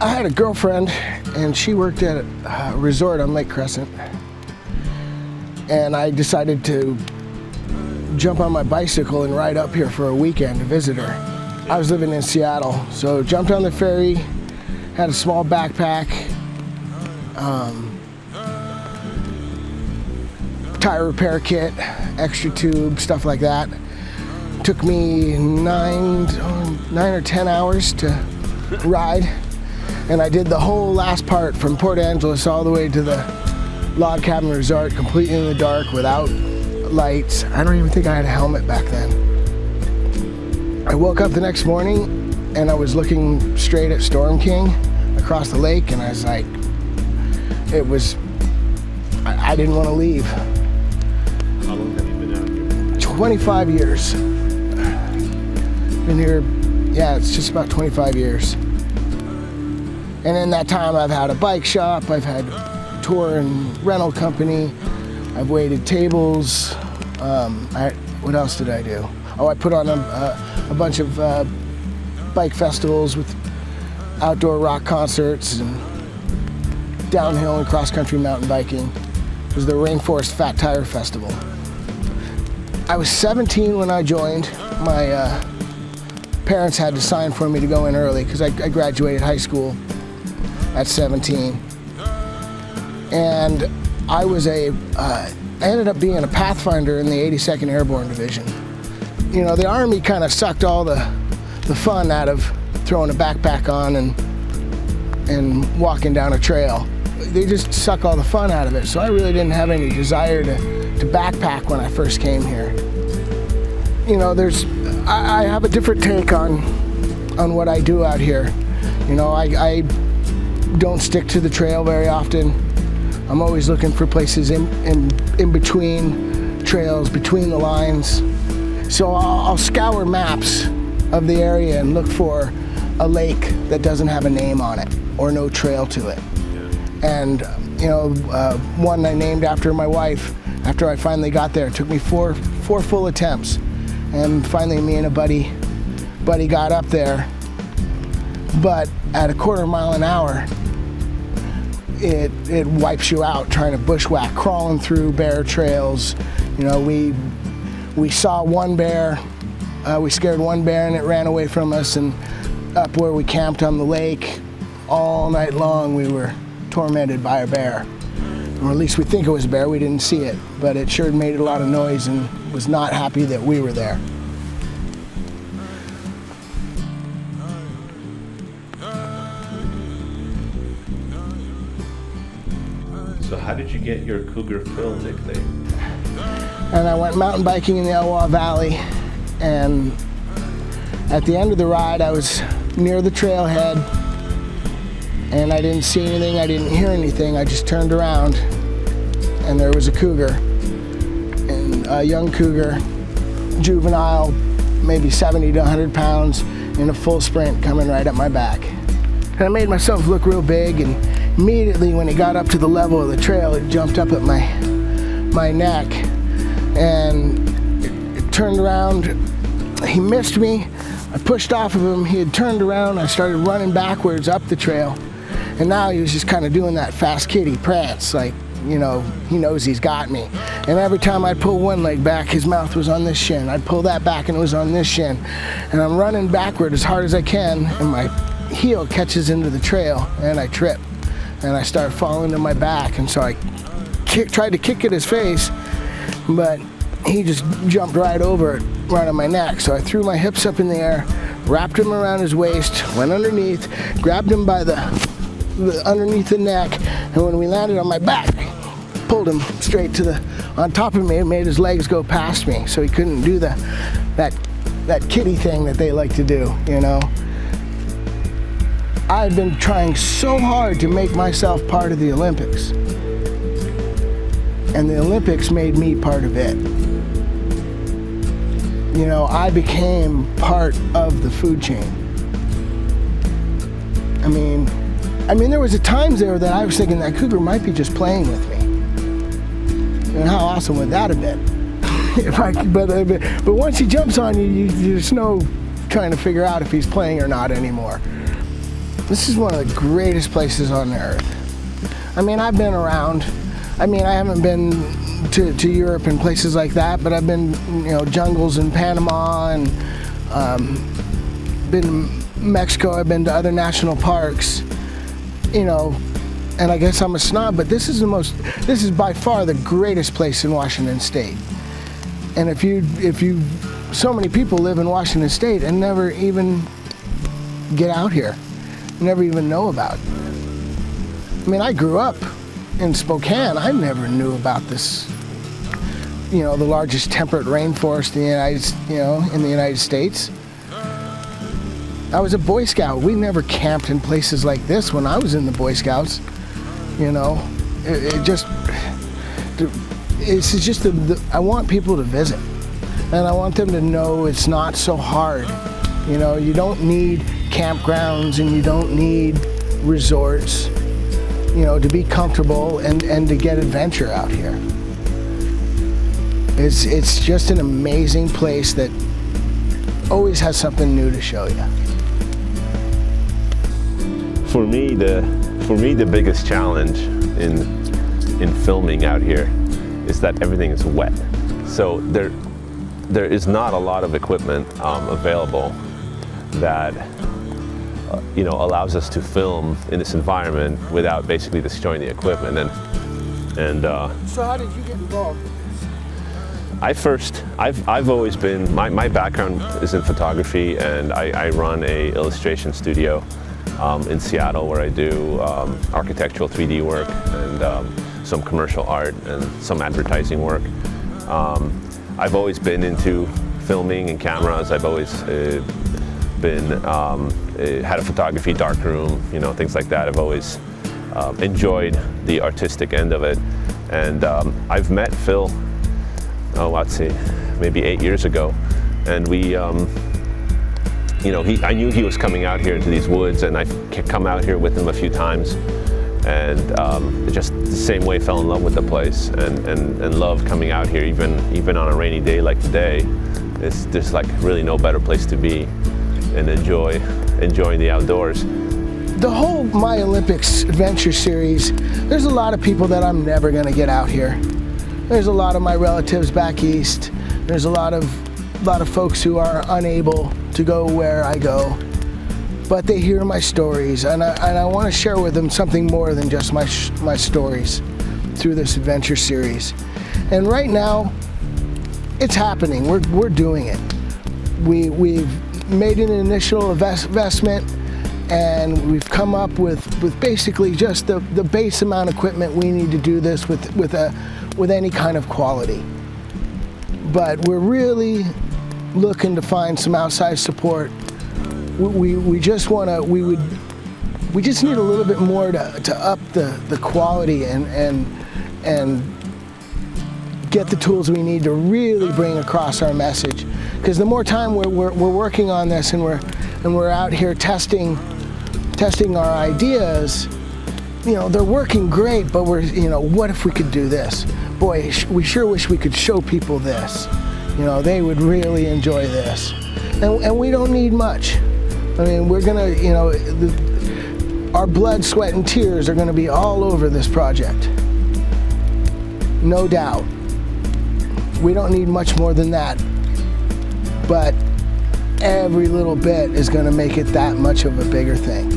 I had a girlfriend, and she worked at a resort on Lake Crescent, and I decided to jump on my bicycle and ride up here for a weekend to visit her. I was living in Seattle, so jumped on the ferry, had a small backpack, tire repair kit, extra tube, stuff like that. Took me 9 or 10 hours to ride, and I did the whole last part from Port Angeles all the way to the log cabin resort, completely in the dark without lights. I don't even think I had a helmet back then. I woke up the next morning and I was looking straight at Storm King across the lake, and I was like, I didn't want to leave. How long have you been out here? 25 years. Been here, yeah, it's just about 25 years. And in that time, I've had a bike shop, I've had a tour and rental company, I've waited tables. What else did I do? Oh, I put on a bunch of bike festivals with outdoor rock concerts and downhill and cross-country mountain biking. It was the Rainforest Fat Tire Festival. I was 17 when I joined. My parents had to sign for me to go in early because I graduated high school at 17. And I ended up being a Pathfinder in the 82nd Airborne Division. You know, the Army kind of sucked all the fun out of throwing a backpack on and walking down a trail. They just suck all the fun out of it. So I really didn't have any desire to backpack when I first came here. You know, I have a different take on what I do out here. You know, I don't stick to the trail very often. I'm always looking for places in between trails, between the lines. So I'll scour maps of the area and look for a lake that doesn't have a name on it or no trail to it. And you know, one I named after my wife. After I finally got there, it took me four full attempts, and finally me and a buddy got up there. But at a quarter mile an hour, it wipes you out trying to bushwhack, crawling through bear trails. You know, we saw one bear, we scared one bear and it ran away from us, and up where we camped on the lake, all night long we were tormented by a bear. Or at least we think it was a bear, we didn't see it, but it sure made a lot of noise and was not happy that we were there. So how did you get your Cougar Phil nickname? And I went mountain biking in the Elwha Valley, and at the end of the ride I was near the trailhead, and I didn't see anything, I didn't hear anything. I just turned around and there was a cougar, and a young cougar, juvenile, maybe 70 to 100 pounds, in a full sprint coming right at my back. And I made myself look real big, and immediately when he got up to the level of the trail, it jumped up at my neck, and it turned around. He missed me. I pushed off of him. He had turned around. I started running backwards up the trail, and now he was just kind of doing that fast kitty prance, like, you know, he knows he's got me. And every time I'd pull one leg back, his mouth was on this shin. I'd pull that back and it was on this shin. And I'm running backward as hard as I can, and my heel catches into the trail and I trip. And I start falling to my back, and so I tried to kick at his face, but he just jumped right over it, right on my neck. So I threw my hips up in the air, wrapped him around his waist, went underneath, grabbed him by the underneath the neck, and when we landed on my back, pulled him straight to on top of me and made his legs go past me, so he couldn't do that kitty thing that they like to do, you know. I had been trying so hard to make myself part of the Olympics, and the Olympics made me part of it. You know, I became part of the food chain. I mean, there was times there that I was thinking that cougar might be just playing with me. And how awesome would that have been? But once he jumps on you, there's no trying to figure out if he's playing or not anymore. This is one of the greatest places on the earth. I mean, I've been around. I mean, I haven't been to Europe and places like that, but I've been, jungles in Panama and been to Mexico. I've been to other national parks, and I guess I'm a snob, but this is by far the greatest place in Washington State. And so many people live in Washington State and never even get out here, never even know about it. I mean, I grew up in Spokane. I never knew about this, the largest temperate rainforest in the United States. I was a Boy Scout. We never camped in places like this when I was in the Boy Scouts. I want people to visit, and I want them to know it's not so hard. You don't need campgrounds and you don't need resorts, to be comfortable and to get adventure out here. It's just an amazing place that always has something new to show you. For me, the biggest challenge in filming out here is that everything is wet. So there is not a lot of equipment available that allows us to film in this environment without basically destroying the equipment. And So how did you get involved? I've always been, my background is in photography, and I run a illustration studio in Seattle where I do architectural 3D work and some commercial art and some advertising work. I've always been into filming and cameras. I've always had a photography darkroom, things like that. I've always enjoyed the artistic end of it. And I've met Phil, maybe 8 years ago. And we, I knew he was coming out here into these woods, and I've come out here with him a few times. And just the same way fell in love with the place and love coming out here, even on a rainy day like today. There's like really no better place to be and enjoying the outdoors. The whole My Olympics adventure series, there's a lot of people that I'm never gonna get out here. There's a lot of my relatives back east. There's a lot of folks who are unable to go where I go, but they hear my stories, and I want to share with them something more than just my stories through this adventure series. And right now, it's happening. We're doing it. We've made an initial investment, and we've come up with basically just the base amount of equipment we need to do this with any kind of quality. But we're really looking to find some outside support. We just need a little bit more to up the quality and get the tools we need to really bring across our message. Because the more time we're working on this and we're out here testing our ideas, they're working great, but what if we could do this? Boy, we sure wish we could show people this. They would really enjoy this. And we don't need much. I mean, we're gonna, our blood, sweat, and tears are gonna be all over this project. No doubt. We don't need much more than that. But every little bit is gonna make it that much of a bigger thing.